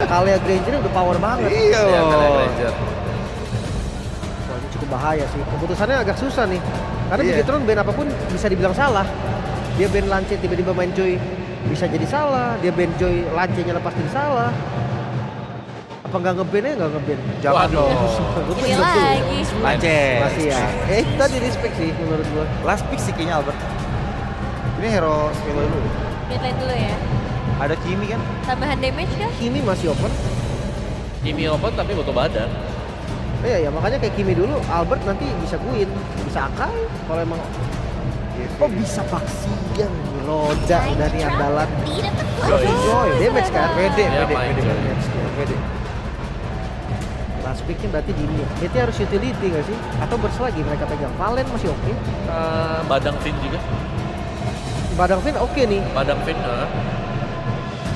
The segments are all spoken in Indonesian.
Kalea Granger udah power banget. Iya Ya, Kalea loh. Granger. Wah, ini cukup bahaya sih. Keputusannya agak susah nih. Karena Iya. Bigetron ban apapun bisa dibilang salah. Dia ban Lance tiba-tiba main Joy bisa jadi salah. Dia ban Joy Lance-nya lepas jadi salah. Apa nggak nge-ban-nya nggak nge-ban? Jangan Waduh. dong. Ini lagi. Lances. Masih ya. Tadi respect sih menurut gua. Last pick sih kayaknya Albert. Ini hero skill dulu. Mid lane dulu ya. Ada Kimi kan? Tambahan damage kah? Kimi masih open. Kimi open tapi butuh badan. Iya ya, makanya kayak Kimi dulu, Albert nanti bisa Queen, bisa Akai kalau emang. Oh bisa Baxian, roda dari andalan. Joy. Joy, damage kan? Pede, Ya, pede, main pede, Joy. pede. Last picknya berarti di ini. Itu harus utility nggak sih? Atau burst lagi mereka pegang. Valen masih oke. Badang Finn juga. Badang Fin oke nih. Badang Finn.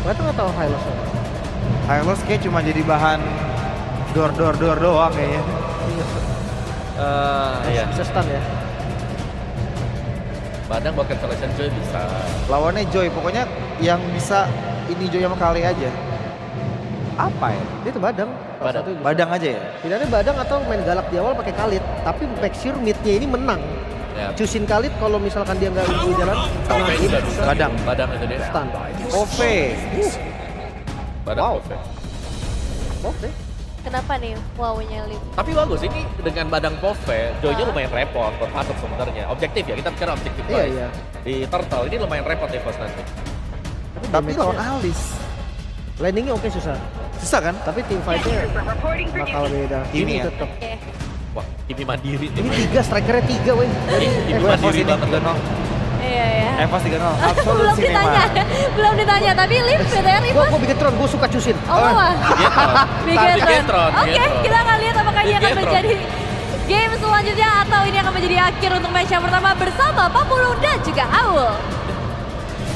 Mereka nggak tahu Hylos. Hylos kayak cuma jadi bahan door doang kayaknya. Iya. Bisa stun ya. Badang buat cancellation Joy bisa. Lawannya Joy, pokoknya yang bisa ini Joy sama Kali aja. Apa ya? Dia tuh Badang. Salah Badang. satu yang bisa. Badang aja ya? Pilihannya Badang atau main galak di awal pakai Khalid. Tapi make sure mid-nya ini menang. Ya. Cusin Khalid kalau misalkan dia nggak unggul jalan, Oke, hit, juga bisa. Badang. Badang itu dia. stun. Ove. Badang Wow. Pove. Oke. Kenapa nih wow-nya Lim? Tapi bagus ini dengan Badang Pove, Joy-nya lumayan repot buat masuk sebenarnya. Objektif ya, kita bicara objektif Iya, guys. iya. Di Turtle ini lumayan repot nih Fos nanti. Tapi damage-nya- lawan Alice. landingnya oke susah. Susah kan? Tapi team fight-nya bakal beda. Ini ya? tetep. Oke. Wah, Kimi mandiri nih. Ini 3, strikernya 3 weh. Kimi Gue mandiri ini banget kan. 3-0. Iya ya. Evos 3-0. Belum Absolute ditanya, cinema. belum ditanya. Tapi Lim, BTR Rivas. Gua Bigetron, gua suka Cusin. Oh, wah. Bigetron. Bigetron. Bigetron, Oke, Bigetron. kita akan lihat apakah ini akan Bigetron. menjadi game selanjutnya atau ini akan menjadi akhir untuk match yang pertama bersama Papulu dan juga Aul.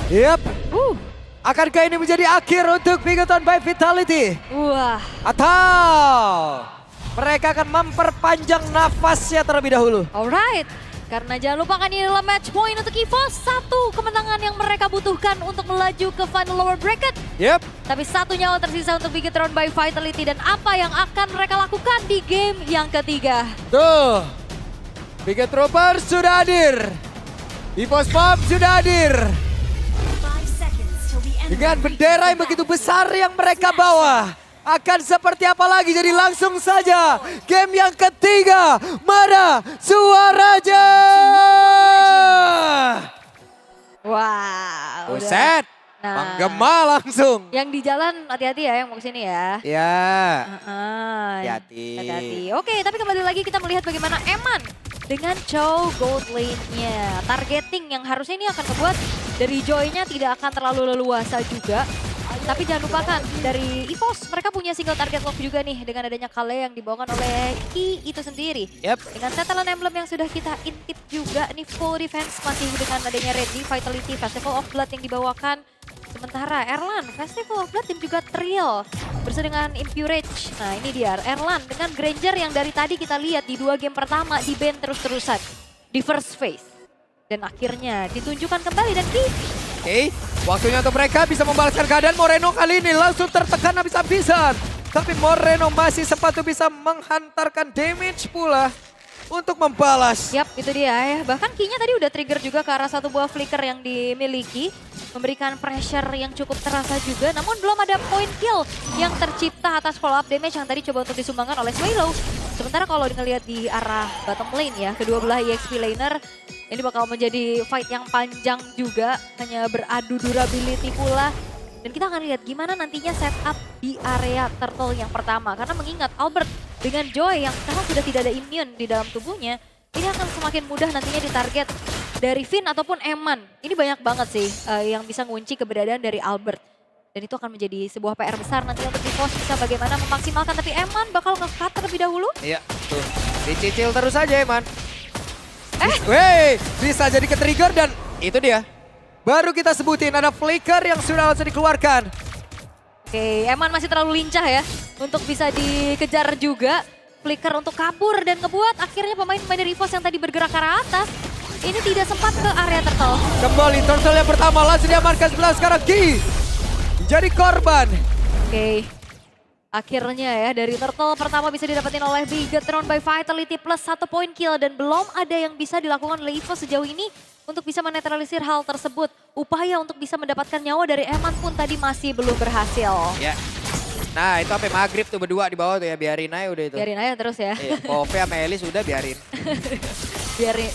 Yap, akankah ini menjadi akhir untuk Bigetron by Vitality? Wah, Atau mereka akan memperpanjang nafasnya terlebih dahulu? alright. Karena jangan lupakan ini adalah match point untuk EVOS. Satu kemenangan yang mereka butuhkan untuk melaju ke final lower bracket. Yap, Tapi satu nyawa tersisa untuk Bigetron by Vitality. Dan apa yang akan mereka lakukan di game yang ketiga? tuh. Biget Troopers sudah hadir. EVOS Pop sudah hadir. Dengan bendera yang begitu besar yang mereka bawa. Akan seperti apa lagi? Jadi langsung saja game yang ketiga. Mana suaranya? Wow. Buset, Nah. menggema langsung. Yang di jalan hati-hati ya yang mau kesini ya. Ya, Hati-hati. hati-hati. Oke, tapi kembali lagi kita melihat bagaimana Eman dengan Chow gold lane-nya. Targeting yang harusnya ini akan membuat dari Joy-nya tidak akan terlalu leluasa juga. Tapi jangan lupakan dari EVOS mereka punya single target lock juga nih dengan adanya Kale yang dibawakan oleh Ki itu sendiri. Yep. Dengan setelan emblem yang sudah kita intip juga nih full defense masih dengan adanya Ready, Vitality, Festival of Blood yang dibawakan. Sementara Erlan, Festival of Blood tim juga Trill bersama dengan Impurage. Nah ini dia Erlan dengan Granger yang dari tadi kita lihat di 2 game pertama di ban terus-terusan di first phase. Dan akhirnya ditunjukkan kembali dan Ki. Oke, waktunya untuk mereka bisa membalaskan keadaan. Moreno kali ini langsung tertekan habis-habisan. Tapi Moreno masih sempat tuh bisa menghantarkan damage pula untuk membalas. Yap, itu dia ya. Bahkan Ki-nya tadi udah trigger juga ke arah satu buah flicker yang dimiliki. Memberikan pressure yang cukup terasa juga. Namun belum ada point kill yang tercipta atas follow up damage yang tadi coba untuk disumbangkan oleh Swallow. Sementara kalau ngelihat di arah bottom lane ya, kedua belah EXP laner, ini bakal menjadi fight yang panjang juga. Hanya beradu durability pula. Dan kita akan lihat gimana nantinya setup di area turtle yang pertama. Karena mengingat Albert dengan Joy yang sekarang sudah tidak ada immune di dalam tubuhnya. Ini akan semakin mudah nantinya ditarget dari Finn ataupun Eman. Ini banyak banget sih yang bisa ngunci keberadaan dari Albert. Dan itu akan menjadi sebuah PR besar nanti untuk EVOS bisa bagaimana memaksimalkan. Tapi Eman bakal nge-cut terlebih dahulu. Iya, tuh. Dicicil terus aja, Eman. Wey, bisa jadi ke-trigger dan itu dia. Baru kita sebutin ada flicker yang sudah langsung dikeluarkan. Oke, Eman masih terlalu lincah ya untuk bisa dikejar juga. Flicker untuk kabur dan ngebuat akhirnya pemain-pemain dari EVOS yang tadi bergerak ke arah atas ini tidak sempat ke area turtle. Kembali turtle yang pertama langsung diamankan sebelah sekarang Ki. Jadi korban. Oke, Akhirnya ya dari Turtle pertama bisa didapetin oleh Bigetron by Vitality plus 1 point kill. Dan belum ada yang bisa dilakukan oleh EVOS sejauh ini untuk bisa menetralisir hal tersebut. Upaya untuk bisa mendapatkan nyawa dari Eman pun tadi masih belum berhasil. Ya. Nah itu sampai maghrib tuh berdua di bawah tuh ya, biarin aja udah itu. Biarin aja terus ya. Iya, Pove sama Elis udah biarin.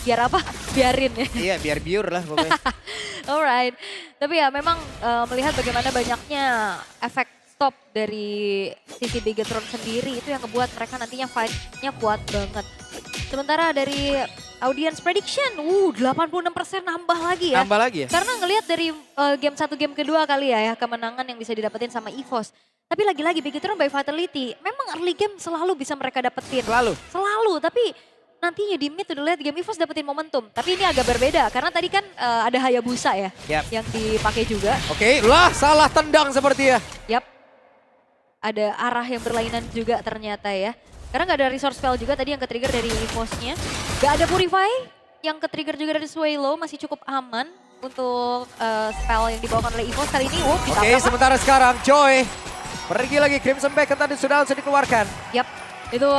Biar apa? Biarin ya. Iya biar biur lah pokoknya. Alright. Tapi ya memang melihat bagaimana banyaknya efek stop dari sisi Bigetron sendiri itu yang ngebuat mereka nantinya fight-nya kuat banget. Sementara dari audience prediction, 86% nambah lagi ya. Nambah lagi ya? Karena ngelihat dari game 1 game kedua kali ya kemenangan yang bisa didapetin sama EVOS. Tapi lagi-lagi Bigetron by Vitality, memang early game selalu bisa mereka dapetin. Selalu, tapi nantinya di mid udah lihat game EVOS dapetin momentum. Tapi ini agak berbeda karena tadi kan ada Hayabusa ya yang dipakai juga. Oke, lah salah tendang seperti ya. Yap, ada arah yang berlainan juga ternyata ya. Karena nggak ada resource spell juga tadi yang ke-trigger dari EVOS-nya. Nggak ada Purify yang ke-trigger juga dari Swallow, masih cukup aman untuk spell yang dibawakan oleh EVOS kali ini. Oke, sementara sekarang Joy pergi lagi, Crimson Beacon tadi sudah langsung dikeluarkan. Yap, itu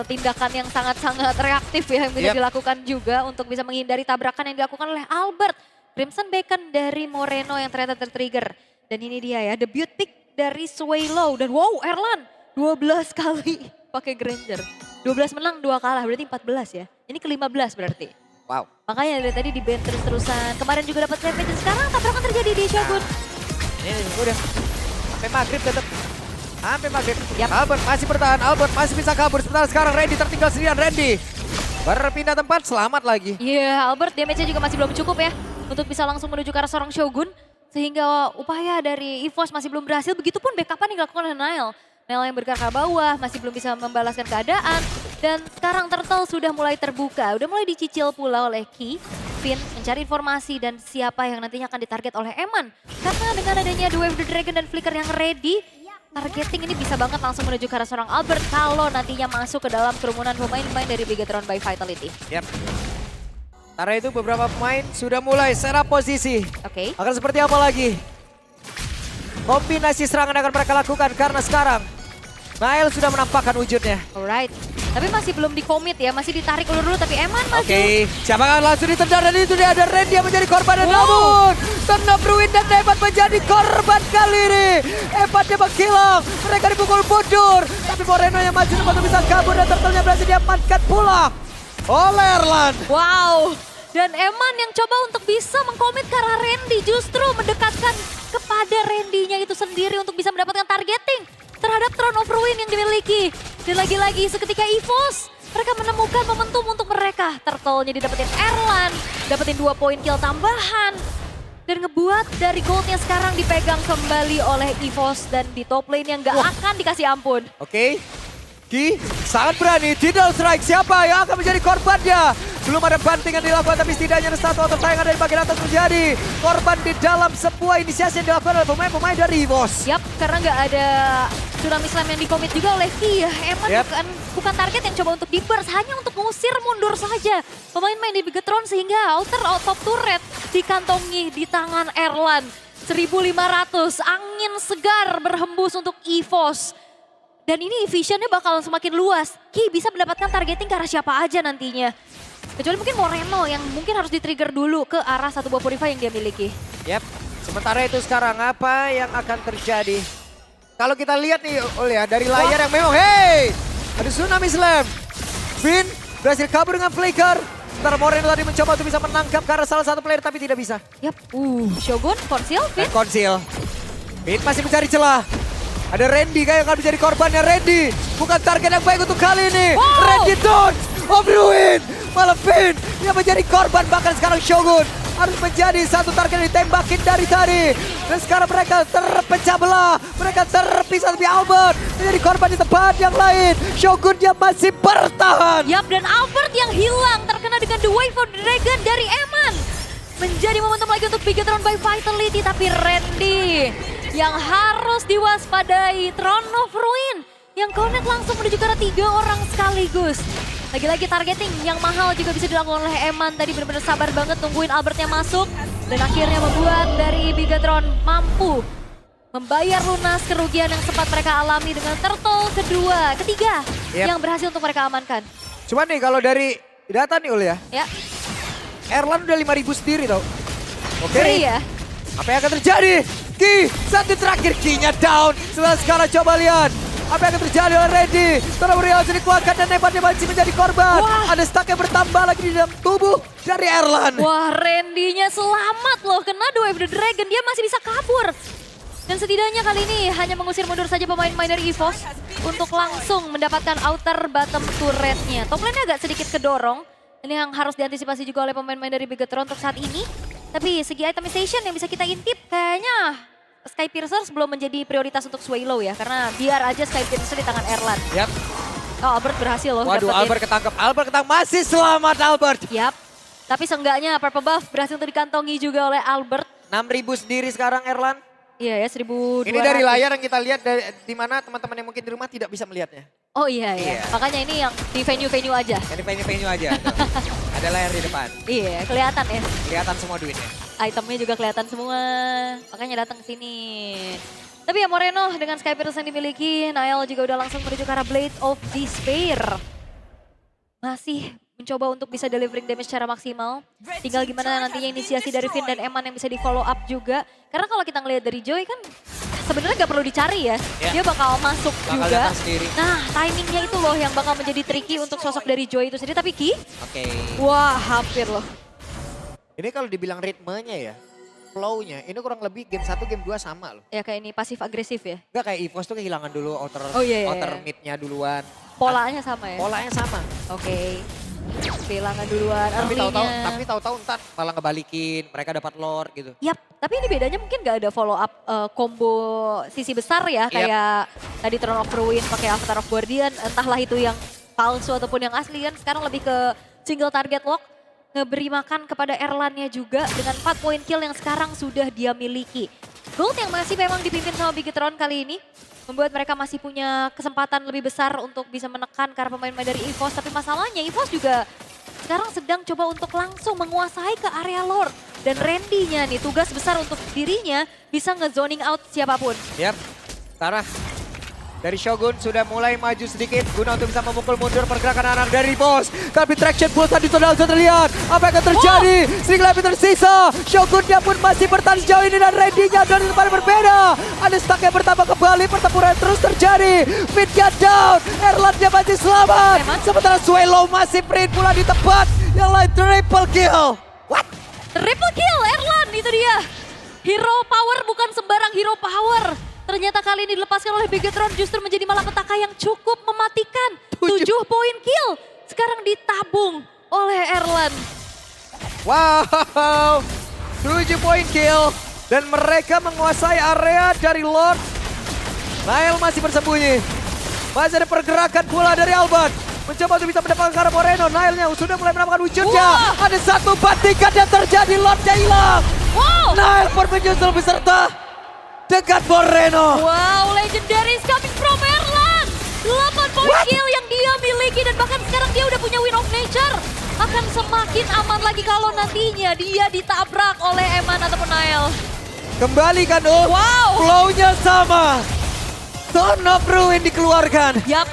tindakan yang sangat-sangat reaktif ya yang bisa dilakukan juga untuk bisa menghindari tabrakan yang dilakukan oleh Albert. Crimson Beacon dari Moreno yang ternyata ter-trigger. Dan ini dia ya, debut pick dari Swallow. Dan wow, Erlan 12 kali pakai Granger. 12 menang, 2 kalah, berarti 14 ya. Ini ke-15 berarti. Wow. Makanya dari tadi di band terus-terusan. Kemarin juga dapat damage dan sekarang tabrakan terjadi di Shogun. Ini udah sampai maghrib tetap. Sampai maghrib. Albert masih bertahan, Albert masih bisa kabur. Sementara sekarang Randy tertinggal sendirian. Randy berpindah tempat, selamat lagi. Iya, Albert damage-nya juga masih belum cukup ya. Untuk bisa langsung menuju ke arah seorang Shogun. Sehingga upaya dari EVOS masih belum berhasil. Begitupun backup-an yang dilakukan oleh Nile. Nile yang bergerak ke bawah, masih belum bisa membalaskan keadaan. Dan sekarang Turtle sudah mulai terbuka. Udah mulai dicicil pula oleh Ki. Finn mencari informasi dan siapa yang nantinya akan ditarget oleh Eman. Karena dengan adanya The Wave the Dragon dan Flicker yang ready, targeting ini bisa banget langsung menuju ke arah seorang Albert kalau nantinya masuk ke dalam kerumunan pemain-pemain dari Bigetron by Vitality. Yap. Sementara itu beberapa pemain sudah mulai serap posisi. Oke. Akan seperti apa lagi? Kombinasi serangan akan mereka lakukan karena sekarang Nile sudah menampakkan wujudnya. Alright. Tapi masih belum dikomit ya, masih ditarik ulur dulu tapi Eman maju. Oke, siapa kan langsung ditendang dan itu dia ada Randy yang menjadi korban dan namun Tendang Bruin dan Evan menjadi korban kali ini. Evan dia menghilang, mereka dipukul mundur. Tapi Moreno yang maju untuk bisa kabur dan Turtle-nya berhasil diamankan pula oleh Erlan. Wow. Dan Eman yang coba untuk bisa mengkomit ke arah Randy justru mendekatkan kepada Randy-nya itu sendiri untuk bisa mendapatkan targeting terhadap Throne of Ruin yang dimiliki. Dan lagi-lagi seketika EVOS, mereka menemukan momentum untuk mereka. Turtle-nya didapetin Erlan, dapetin 2 poin kill tambahan. Dan ngebuat dari goldnya sekarang dipegang kembali oleh EVOS dan di top lane yang gak akan dikasih ampun. Oke, Ki sangat berani, Tidal Strike siapa yang akan menjadi korbannya? Belum ada banting yang dilakukan tapi setidaknya ada satu auto tayangan dari bagian atas menjadi korban di dalam sebuah inisiasi yang dilakukan oleh pemain-pemain dari EVOS. Yap, karena nggak ada Tsunami Slam yang dikomit juga oleh Ki ya. Eman bukan target yang coba untuk di-burst, hanya untuk mengusir mundur saja pemain-pemain di Bigetron sehingga outer top turret dikantongi di tangan Erlan. 1500, angin segar berhembus untuk EVOS. Dan ini visionnya bakal semakin luas. Ki bisa mendapatkan targeting ke arah siapa aja nantinya. Kecuali mungkin Moreno yang mungkin harus di-trigger dulu ke arah satu buah Purify yang dia miliki. Yap, sementara itu sekarang apa yang akan terjadi? Kalau kita lihat nih, ya dari layar yang memang, hey! Ada Tsunami Slam. Finn berhasil kabur dengan Flicker. Sementara Moreno tadi mencoba untuk bisa menangkap ke arah salah satu player tapi tidak bisa. Yap, Shogun, Conceal, Finn. Dan Conceal. Finn masih mencari celah. Ada Randy kayak akan menjadi korbannya. Randy bukan target yang baik untuk kali ini. Randy down of Ruin. Malah Finn yang menjadi korban, bahkan sekarang Shogun harus menjadi satu target yang ditembakin dari tadi. Dan sekarang mereka terpecah belah. Mereka terpisah tapi Albert menjadi korban di tempat yang lain. Shogun dia masih bertahan. Yap, dan Albert yang hilang terkena dengan The Wave of the Dragon dari Eman. Menjadi momentum lagi untuk Bigetron by Vitality, tapi Randy yang harus diwaspadai. Throne of Ruin yang connect langsung menuju ke arah 3 orang sekaligus. Lagi-lagi targeting yang mahal juga bisa dilakukan oleh Eman. Tadi benar-benar sabar banget nungguin Albertnya masuk. Dan akhirnya membuat dari Bigetron mampu membayar lunas kerugian yang sempat mereka alami dengan turtle ketiga yang berhasil untuk mereka amankan. Cuman nih kalau dari data nih Ul ya, Ya, Erlan udah 5.000 sendiri tau. Oke. ngeri ya. Apa yang akan terjadi? Ki, satu terakhir Ki-nya down. Sekarang coba lihat. Apa yang akan terjadi oleh Randy? Tornado Warrior sudah dikuatkan dan hebatnya masih menjadi korban. Wah. Ada stack yang bertambah lagi di dalam tubuh dari Erlan. Wah, Randy-nya selamat loh. Kena Wave the Dragon, dia masih bisa kabur. Dan setidaknya kali ini hanya mengusir mundur saja pemain-pemain dari EVOS untuk langsung mendapatkan outer bottom turret-nya. Top lane-nya agak sedikit kedorong. Ini yang harus diantisipasi juga oleh pemain-pemain dari Bigetron untuk saat ini. Tapi segi itemization yang bisa kita intip kayaknya Sky Piercers belum menjadi prioritas untuk Swallow ya. Karena biar aja Sky Piercer di tangan Erlan. Yap. Oh, Albert berhasil loh. Waduh, dapetin. Albert ketangkep. Albert ketangkep. Masih selamat Albert. Yap. Tapi seenggaknya purple buff berhasil untuk dikantongi juga oleh Albert. 6.000 sendiri sekarang Erlan. Iya ya, 1.200. Ini dari layar yang kita lihat di mana teman-teman yang mungkin di rumah tidak bisa melihatnya. Oh iya ya. Iya. Makanya ini yang di venue-venue aja. Ini venue aja. Tuh. Ada layar di depan. Iya, kelihatan ya. Kelihatan semua duitnya. Itemnya juga kelihatan semua. Makanya datang ke sini. Tapi ya Moreno dengan Sky Pierce yang dimiliki, Nael juga udah langsung menuju ke arah Blade of Despair. Masih mencoba untuk bisa delivering damage secara maksimal. Tinggal gimana nantinya inisiasi dari Finn dan Eman yang bisa di follow up juga. Karena kalau kita ngelihat dari Joy kan sebenarnya gak perlu dicari ya. Dia bakal masuk Bakal juga. datang sendiri. Nah timingnya itu loh yang bakal menjadi tricky untuk sosok dari Joy itu sendiri. Tapi Ki, Oke. wah hampir loh. Ini kalau dibilang ritmenya ya, flow-nya, ini kurang lebih game 1, game 2 sama loh. Ya kayak ini pasif agresif ya. Enggak kayak EVOS tuh kehilangan dulu outer, Oh, iya, iya, outer iya. mid-nya duluan. Polanya sama ya. Polanya sama. Oke. Kehilangan duluan Tapi tahu-tahu ntar malah ngebalikin, mereka dapat lore gitu. Yap, tapi ini bedanya mungkin gak ada follow up combo sisi besar ya. Kayak tadi Throne of Ruin pakai Avatar of Guardian. Entahlah itu yang palsu ataupun yang asli kan. Sekarang lebih ke single target lock. Ngeberi makan kepada Erlan-nya juga dengan 4 point kill yang sekarang sudah dia miliki. Gold yang masih memang dipimpin sama Bigetron kali ini. Membuat mereka masih punya kesempatan lebih besar untuk bisa menekan karena pemain-pemain dari EVOS. Tapi masalahnya EVOS juga sekarang sedang coba untuk langsung menguasai ke area Lord. Dan Randy-nya nih tugas besar untuk dirinya bisa nge-zoning out siapapun. Yap, Sarah. Dari Shogun sudah mulai maju sedikit guna untuk bisa memukul mundur pergerakan anak dari bos. Tapi traction pulsa di sudah terlihat. Apa yang akan terjadi? Single life tersisa. Shogunnya pun masih bertahan sejauh ini dan Randy-nya dari tempat yang berbeda. Ada stack yang bertambah kembali, pertempuran terus terjadi. Mid-nya down, Erlan-nya masih selamat. Sementara Swallow masih print pula di tempat yang lain triple kill. What? Triple kill Erlan, itu dia. Hero power bukan sembarang hero power. Ternyata kali ini dilepaskan oleh Bigetron justru menjadi malapetaka yang cukup mematikan. 7 poin kill sekarang ditabung oleh Erlan. Wow, 7 poin kill dan mereka menguasai area dari Lord. Nael masih bersembunyi. Masih ada pergerakan pula dari Albert. Mencoba untuk bisa mendapatkan Kara Moreno. Naelnya sudah mulai menampakkan wujudnya. Wow. Ada satu batikan yang terjadi, Lordnya hilang. Wow. Nael pun menyusul beserta dekat Moreno. Wow, legendary is coming from Erlan. 8 point kill yang dia miliki dan bahkan sekarang dia udah punya Win of Nature. Akan semakin aman lagi kalau nantinya dia ditabrak oleh Eman ataupun Nael. Kembali kan, Wow. Flow-nya sama. Throne of Ruin dikeluarkan. Yap,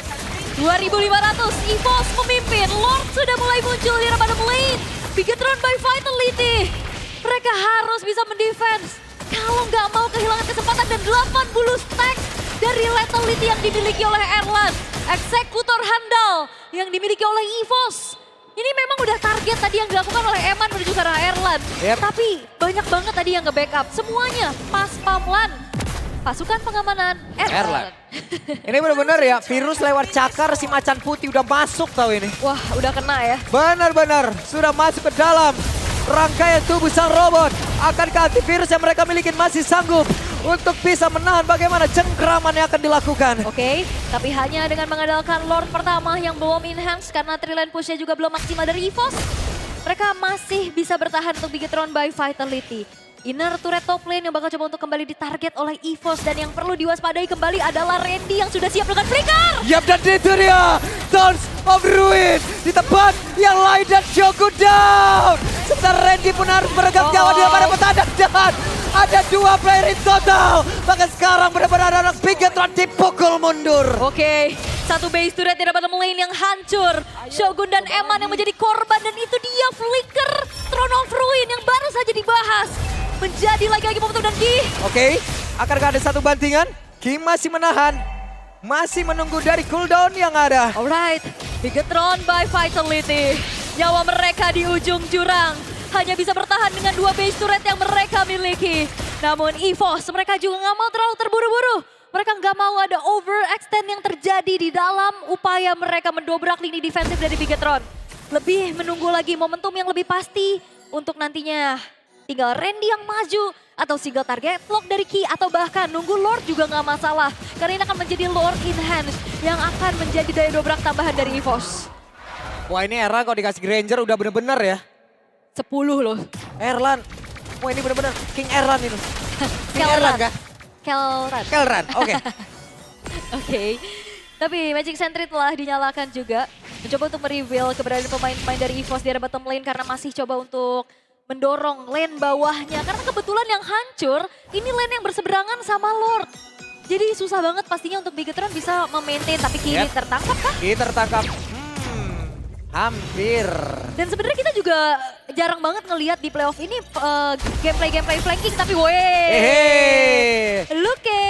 2500 EVOS memimpin. Lord sudah mulai muncul di arah bottom lane. Bigetron by Vitality. Mereka harus bisa mendefense. Kalau nggak mau kehilangan kesempatan dan 80 stack dari Lethality yang dimiliki oleh Erlan. Eksekutor handal yang dimiliki oleh EVOS. Ini memang udah target tadi yang dilakukan oleh Eman menuju ke arah Erlan. Yep. Tapi banyak banget tadi yang nge-backup. Semuanya pas pamlan. Pasukan pengamanan Erlan. Ini benar-benar ya, virus lewat cakar si macan putih udah masuk tahu ini. Wah, udah kena ya. Benar-benar sudah masuk ke dalam rangkaian tubuh sang robot. Akankah antivirus yang mereka miliki masih sanggup untuk bisa menahan bagaimana cengkraman yang akan dilakukan? Oke, tapi hanya dengan mengandalkan Lord pertama yang belum enhance karena trilane pushnya juga belum maksimal dari EVOS. Mereka masih bisa bertahan untuk Bigetron by Vitality. Inner turret top lane yang bakal coba untuk kembali ditarget oleh EVOS dan yang perlu diwaspadai kembali adalah Randy yang sudah siap dengan flicker. Yap, dan itu dia Throne of Ruin di tempat yang lain dan Shogun down. Sebentar Randy pun harus meregang nyawa di depan petanda dan Ada 2 player in total. Bahkan sekarang benar-benar anak Bigetron dipukul mundur. Oke, satu base turret di bottom lane yang hancur. Shogun dan Eman yang menjadi korban dan itu dia Flicker Throne of Ruin yang baru saja dibahas. Menjadi lagi-lagi momentum dan Ki. Oke, akankah ada satu bantingan? Kim masih menahan. Masih menunggu dari cooldown yang ada. Alright, Bigetron by Vitality. Nyawa mereka di ujung jurang. Hanya bisa bertahan dengan 2 base turret yang mereka miliki. Namun EVOS mereka juga nggak mau terlalu terburu-buru. Mereka nggak mau ada overextend yang terjadi di dalam upaya mereka mendobrak lini defensif dari Bigetron. Lebih menunggu lagi momentum yang lebih pasti untuk nantinya tinggal Randy yang maju atau single target lock dari Ki atau bahkan nunggu Lord juga nggak masalah. Karena ini akan menjadi Lord Enhance yang akan menjadi daya dobrak tambahan dari EVOS. Wah ini Erlan kalau dikasih Granger udah bener-bener ya. 10 loh. Erlan. Wah ini bener-bener King Erlan itu. King Erlan kah? Kelran, oke. Oke. Tapi Magic Sentry telah dinyalakan juga. Mencoba untuk mereveal keberadaan pemain-pemain dari EVOS di area bottom lane karena masih coba untuk mendorong lane bawahnya. Karena kebetulan yang hancur, ini lane yang berseberangan sama Lord. Jadi susah banget pastinya untuk Bigetron bisa memaintain. Tapi kini tertangkap kah? Kini tertangkap. Hampir. Dan sebenarnya kita juga jarang banget ngelihat di playoff ini gameplay flanking. Tapi weh. Luke.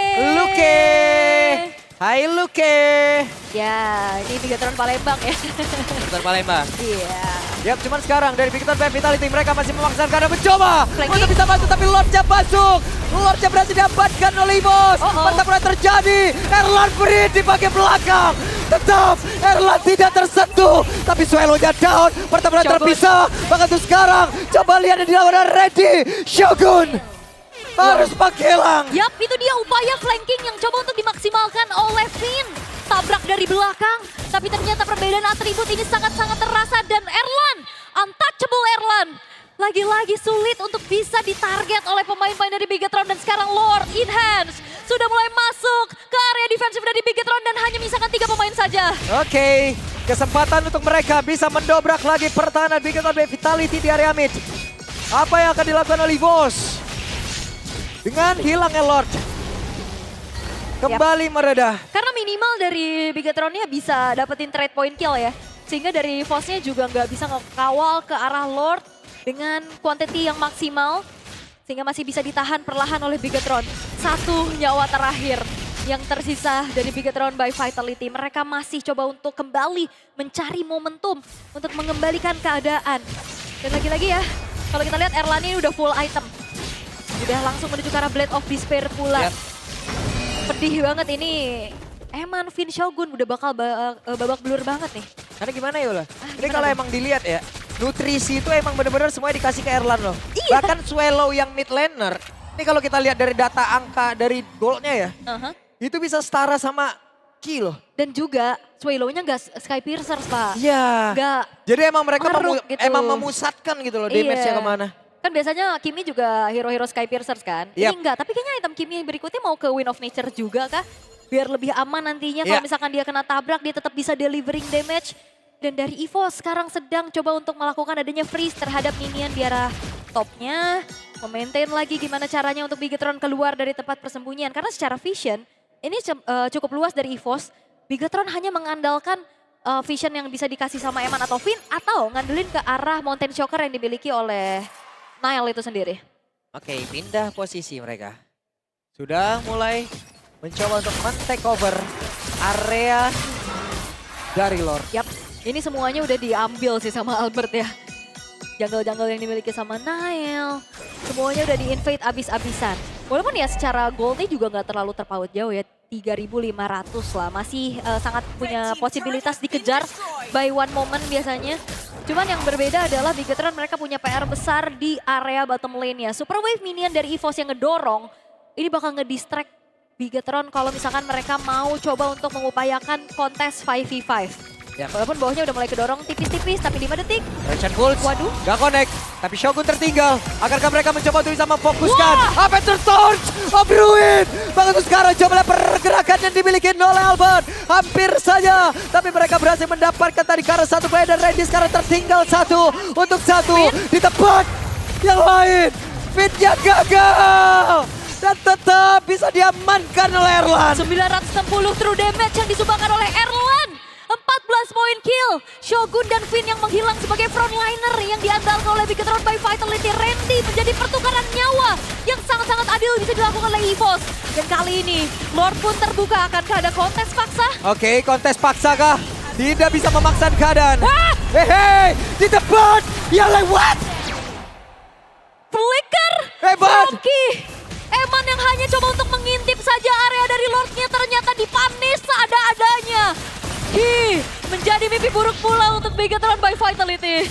Hai Luke. Ya, ini Bigetron Palembang ya. Bigetron Palembang. Iya. Yap, cuman sekarang dari Bigetron Vitality mereka masih memaksakan karena mencoba Flanking. untuk bisa masuk tapi Lordnya masuk. Lordnya berhasil didapatkan oleh EVOS. Pertempuran terjadi. Erlan free di bagian belakang. Tetap Erlan tidak tersentuh. Tapi Swallow-nya down. Pertempuran Shogun. terpisah. Bahkan tuh sekarang coba lihat yang dilakukan Ready. Shogun harus menghilang. Yap, itu dia upaya flanking yang coba untuk dimaksimalkan oleh Finn. Tabrak dari belakang, tapi ternyata perbedaan atribut ini sangat-sangat terasa dan Erlan, untouchable Erlan. Lagi-lagi sulit untuk bisa ditarget oleh pemain-pemain dari Bigetron dan sekarang Lord Enhance sudah mulai masuk ke area defensif dari Bigetron dan hanya menyisakan 3 pemain saja. Oke, kesempatan untuk mereka bisa mendobrak lagi pertahanan Bigetron Vitality di area mid. Apa yang akan dilakukan oleh EVOS? Dengan hilangnya Lord. Kembali meredah. Karena minimal dari Bigetronnya bisa dapetin trade point kill ya. Sehingga dari EVOS-nya juga nggak bisa ngekawal ke arah Lord dengan quantity yang maksimal. Sehingga masih bisa ditahan perlahan oleh Bigetron. 1 nyawa terakhir yang tersisa dari Bigetron by Vitality. Mereka masih coba untuk kembali mencari momentum untuk mengembalikan keadaan. Dan lagi-lagi ya, kalau kita lihat Erlan ini udah full item. Udah langsung menuju ke arah Blade of Despair pula. Yep. Pedih banget ini. Eman, Finn, Shogun udah bakal babak belur banget nih. Karena gimana ya Ula? Ini gimana kalau tuh? emang dilihat ya, nutrisi itu emang bener-bener semuanya dikasih ke Erlan loh. Iya. Bahkan Swallow yang mid laner, ini kalau kita lihat dari data angka dari goldnya ya, itu bisa setara sama Ki loh. Dan juga Swallow-nya nggak Sky Piercers, Pak. Iya. Nggak. Jadi emang mereka Maruk gitu. emang memusatkan gitu loh damage-nya Iya. kemana. Kan biasanya Kimi juga hero-hero Sky Piercers kan. Ini Yap. enggak, tapi kayaknya item Kimi berikutnya mau ke Wind of Nature juga kah? Biar lebih aman nantinya kalau Iya. misalkan dia kena tabrak dia tetap bisa delivering damage. Dan dari EVOS sekarang sedang coba untuk melakukan adanya freeze terhadap minion di arah topnya. Memaintain lagi gimana caranya untuk Bigetron keluar dari tempat persembunyian. Karena secara vision ini cukup luas dari EVOS. Bigetron hanya mengandalkan vision yang bisa dikasih sama Eman atau Finn. Atau ngandelin ke arah Mountain Shocker yang dimiliki oleh Nile itu sendiri. Oke, pindah posisi mereka. Sudah mulai mencoba untuk men-take over area dari Lord. Yap, ini semuanya udah diambil sih sama Albert ya. Jungle-jungle yang dimiliki sama Nile, semuanya udah di-invade abis-abisan. Walaupun ya secara goldnya juga nggak terlalu terpaut jauh ya. 3.500 lah, masih sangat punya posibilitas dikejar by one moment biasanya. Cuman yang berbeda adalah Bigetron mereka punya PR besar di area bottom lane-nya. Super Wave minion dari EVOS yang ngedorong, ini bakal ngedistract Bigetron kalau misalkan mereka mau coba untuk mengupayakan kontes 5v5. Ya. Walaupun bawahnya udah mulai kedorong tipis-tipis, tapi 5 detik. Radiant Pulse, Waduh. gak connect. Tapi Shogun tertinggal. Akankah mereka mencoba untuk bisa memfokuskan Aperture Torch of Ruin. Bahkan sekarang coba lihat pergerakan yang dimiliki oleh Albert. Hampir saja. Tapi mereka berhasil mendapatkan tadi karena satu player dan Randy sekarang tertinggal 1 untuk 1 di tempat yang lain. Fitnya gagal. Dan tetap bisa diamankan oleh Erlan. 960 true damage yang disumbangkan oleh Erlan. 14 poin kill. Shogun dan Finn yang menghilang sebagai frontliner yang diandalkan oleh Bigetron by Vitality. Randy menjadi pertukaran nyawa yang sangat-sangat adil bisa dilakukan oleh EVOS. Dan kali ini Lord pun terbuka. Akankah ada kontes paksa? Oke, kontes paksa kah? Tidak bisa memaksakan keadaan. Wah! Hehe, di depan. Dia lewat. Flicker! Hebat. Rocky! Eman yang hanya coba untuk mengintip saja area dari Lordnya ternyata dipanis seada-adanya. Menjadi mimpi buruk pula untuk Bigetron by Vitality.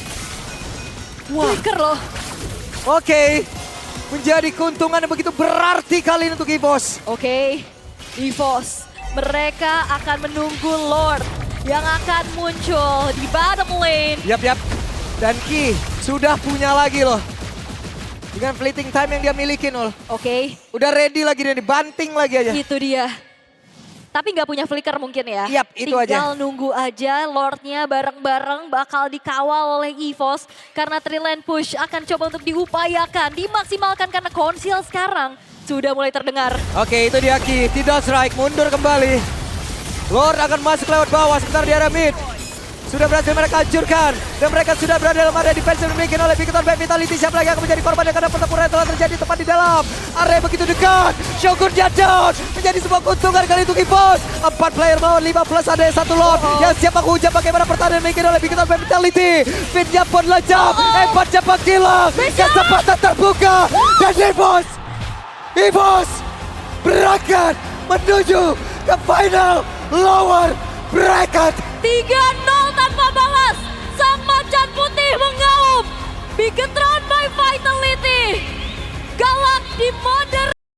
Flicker loh. Oke, menjadi keuntungan yang begitu berarti kali ini untuk EVOS. Oke, EVOS. Mereka akan menunggu Lord yang akan muncul di bottom lane. Yap. Dan Ki sudah punya lagi loh. Dengan fleeting time yang dia miliki Nol. Oke, Udah ready lagi dia dibanting lagi aja. itu dia. Tapi nggak punya flicker mungkin ya. Yap, itu aja. Tinggal nunggu aja Lordnya bareng-bareng bakal dikawal oleh EVOS. Karena Triland push akan coba untuk diupayakan, dimaksimalkan karena konsil sekarang sudah mulai terdengar. Oke, itu dia Ki. Tidak strike, mundur kembali. Lord akan masuk lewat bawah sebentar di area mid. Sudah berhasil mereka hancurkan. Dan mereka sudah berada dalam area defense yang dimiliki oleh Bigetron by Vitality. Siapa lagi akan menjadi korban karena pertempuran telah terjadi tepat di dalam area begitu dekat. Shogun dia down. Menjadi sebuah keuntungan kali untuk EVOS. 4 player mount, 5 plus ada 1 Lord. Yang siap aku ucap bagaimana pertahanan dimiliki oleh Bigetron by Vitality. Fitnya pun lejam. Hebat cepat hilang. Kesempatan terbuka. Dan EVOS berangkat menuju ke final lower bracket. 3-0 tanpa balas. Sang macan putih mengaum. Bigetron by Vitality. Galak di mode